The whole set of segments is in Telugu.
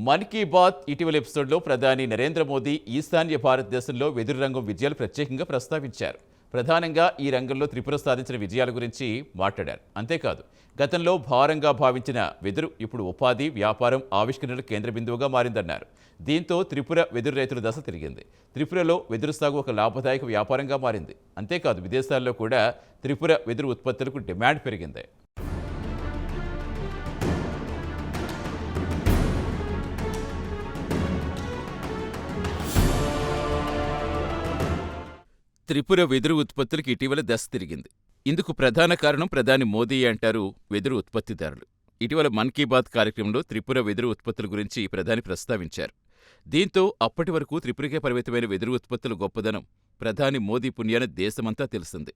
మన్ కీ బాత్ ఇటీవల ఎపిసోడ్లో ప్రధాని నరేంద్ర మోదీ ఈశాన్య భారతదేశంలో వెదురు రంగం విజయాలు ప్రత్యేకంగా ప్రస్తావించారు. ప్రధానంగా ఈ రంగంలో త్రిపుర సాధించిన విజయాల గురించి మాట్లాడారు. అంతేకాదు, గతంలో భారంగా భావించిన వెదురు ఇప్పుడు ఉపాధి, వ్యాపారం, ఆవిష్కరణల కేంద్ర బిందువుగా మారిందన్నారు. దీంతో త్రిపుర వెదురు రైతుల దశ తిరిగింది. త్రిపురలో వెదురు సాగు ఒక లాభదాయక వ్యాపారంగా మారింది. అంతేకాదు, విదేశాల్లో కూడా త్రిపుర వెదురు ఉత్పత్తులకు డిమాండ్ పెరిగింది. త్రిపుర వెదురు ఉత్పత్తులకు ఇటీవల దశ తిరిగింది. ఇందుకు ప్రధాన కారణం ప్రధాని మోదీ అంటారు వెదురు ఉత్పత్తిదారులు. ఇటీవల మన్ కీ బాత్ కార్యక్రమంలో త్రిపుర వెదురు ఉత్పత్తుల గురించి ప్రధాని ప్రస్తావించారు. దీంతో అప్పటి వరకు త్రిపురకే పరిమితమైన వెదురు ఉత్పత్తుల గొప్పదనం ప్రధాని మోదీ పుణ్యాన దేశమంతా తెలిసింది.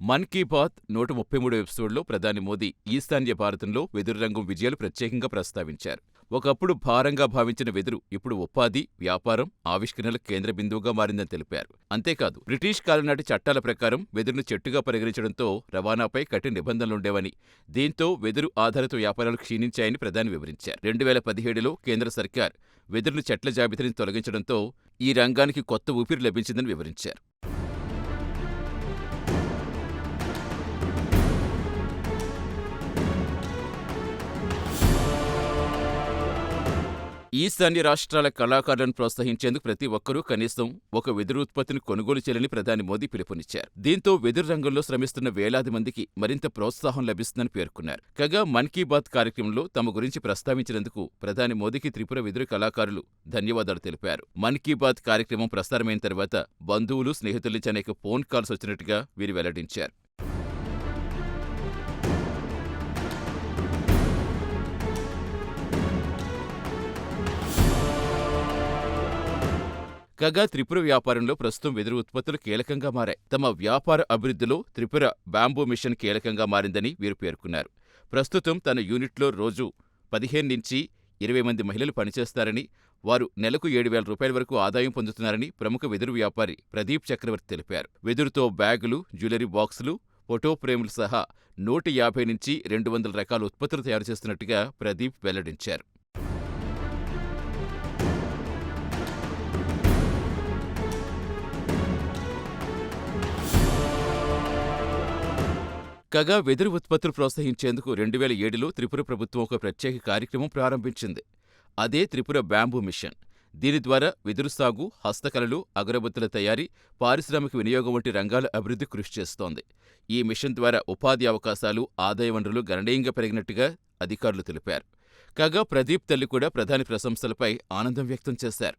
మన్ కీ బాత్ 133 ఎపిసోడ్లో ప్రధాని మోదీ ఈశాన్య భారతంలో వెదురు రంగం విజయాలు ప్రత్యేకంగా ప్రస్తావించారు. ఒకప్పుడు భారంగా భావించిన వెదురు ఇప్పుడు ఉపాధి, వ్యాపారం, ఆవిష్కరణల కేంద్ర బిందువుగా మారిందని తెలిపారు. అంతేకాదు, బ్రిటిష్ కాలం నాటి చట్టాల ప్రకారం వెదురును చెట్టుగా పరిగణించడంతో రవాణాపై కఠిన నిబంధనలుండేవని, దీంతో వెదురు ఆధారిత వ్యాపారాలు క్షీణించాయని ప్రధాని వివరించారు. 2017లో కేంద్ర సర్కార్ వెదురును చెట్ల జాబితాని తొలగించడంతో ఈ రంగానికి కొత్త ఊపిరి లభించిందని వివరించారు. ఈశాన్య రాష్ట్రాల కళాకారులను ప్రోత్సహించేందుకు ప్రతి ఒక్కరూ కనీసం ఒక వెదురు ఉత్పత్తిని కొనుగోలు చేయాలని ప్రధాని మోదీ పిలుపునిచ్చారు. దీంతో వెదురు రంగంలో శ్రమిస్తున్న వేలాది మందికి మరింత ప్రోత్సాహం లభిస్తుందని పేర్కొన్నారు. కాగా మన్ కీ బాత్ కార్యక్రమంలో తమ గురించి ప్రస్తావించినందుకు ప్రధాని మోదీకి త్రిపుర వెదురు కళాకారులు ధన్యవాదాలు తెలిపారు. మన్ కీ బాత్ కార్యక్రమం ప్రసారమైన తర్వాత బంధువులు, స్నేహితుల నుంచి అనేక ఫోన్ కాల్స్ వచ్చినట్టుగా వీరు వెల్లడించారు. కాగా త్రిపుర వ్యాపారంలో ప్రస్తుతం వెదురు ఉత్పత్తులు కీలకంగా మారాయి. తమ వ్యాపార అభివృద్ధిలో త్రిపుర బ్యాంబూ మిషన్ కీలకంగా మారిందని వీరు పేర్కొన్నారు. ప్రస్తుతం తన యూనిట్లో రోజు 15 నుంచి 20 మంది మహిళలు పనిచేస్తారని, వారు నెలకు 7,000 రూపాయల వరకు ఆదాయం పొందుతున్నారని ప్రముఖ వెదురు వ్యాపారి ప్రదీప్ చక్రవర్తి తెలిపారు. వెదురుతో బ్యాగులు, జ్యువెలరీ బాక్సులు, ఫోటో ఫ్రేములు సహా 150 నుంచి 200 రకాల ఉత్పత్తులు తయారు చేస్తున్నట్టుగా ప్రదీప్ వెల్లడించారు. కాగా వెదురు ఉత్పత్తులు ప్రోత్సహించేందుకు 2007లో త్రిపుర ప్రభుత్వం ఒక ప్రత్యేక కార్యక్రమం ప్రారంభించింది. అదే త్రిపుర బ్యాంబూ మిషన్. దీని ద్వారా వెదురు సాగు, హస్తకళలు, అగరబత్తుల తయారీ, పారిశ్రామిక వినియోగం వంటి రంగాల అభివృద్ధి కృషి చేస్తోంది. ఈ మిషన్ ద్వారా ఉపాధి అవకాశాలు, ఆదాయ వనరులు గణనీయంగా పెరిగినట్టుగా అధికారులు తెలిపారు. కాగా ప్రదీప్ తల్లి కూడా ప్రధాని ప్రశంసలపై ఆనందం వ్యక్తం చేశారు.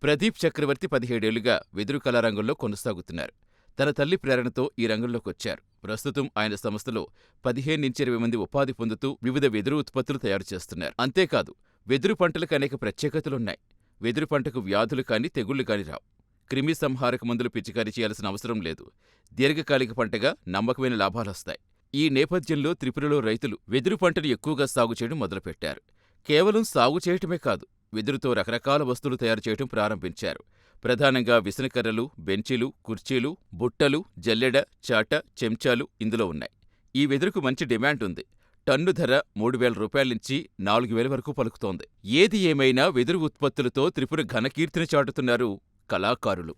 ప్రదీప్ చక్రవర్తి 17 ఏళ్లుగా వెదురు కళారంగంలో కొనసాగుతున్నారు. తన తల్లి ప్రేరణతో ఈ రంగంలోకొచ్చారు. ప్రస్తుతం ఆయన సంస్థలో 15 నుంచి 20 మంది ఉపాధి పొందుతూ వివిధ వెదురు ఉత్పత్తులు తయారు చేస్తున్నారు. అంతేకాదు, వెదురు పంటలకు అనేక ప్రత్యేకతలున్నాయి. వెదురు పంటకు వ్యాధులు కాని, తెగుళ్లు కాని రావు. క్రిమి సంహారక మందులు పిచికారీ చేయాల్సిన అవసరం లేదు. దీర్ఘకాలిక పంటగా నమ్మకమైన లాభాలొస్తాయి. ఈ నేపథ్యంలో త్రిపురలో రైతులు వెదురు పంటను ఎక్కువగా సాగు చేయడం మొదలుపెట్టారు. కేవలం సాగు చేయటమే కాదు, వెదురుతో రకరకాల వస్తువులు తయారు చేయటం ప్రారంభించారు. ప్రధానంగా విసనకర్రలు, బెంచీలు, కుర్చీలు, బుట్టలు, జల్లెడ, చాట, చెంచాలు ఇందులో ఉన్నాయి. ఈ వెదురుకు మంచి డిమాండ్ ఉంది. టన్ను ధర 3,000 రూపాయల నుంచి 4,000 వరకు పలుకుతోంది. ఏది ఏమైనా వెదురు ఉత్పత్తులతో త్రిపుర ఘనకీర్తిని చాటుతున్నారు కళాకారులు.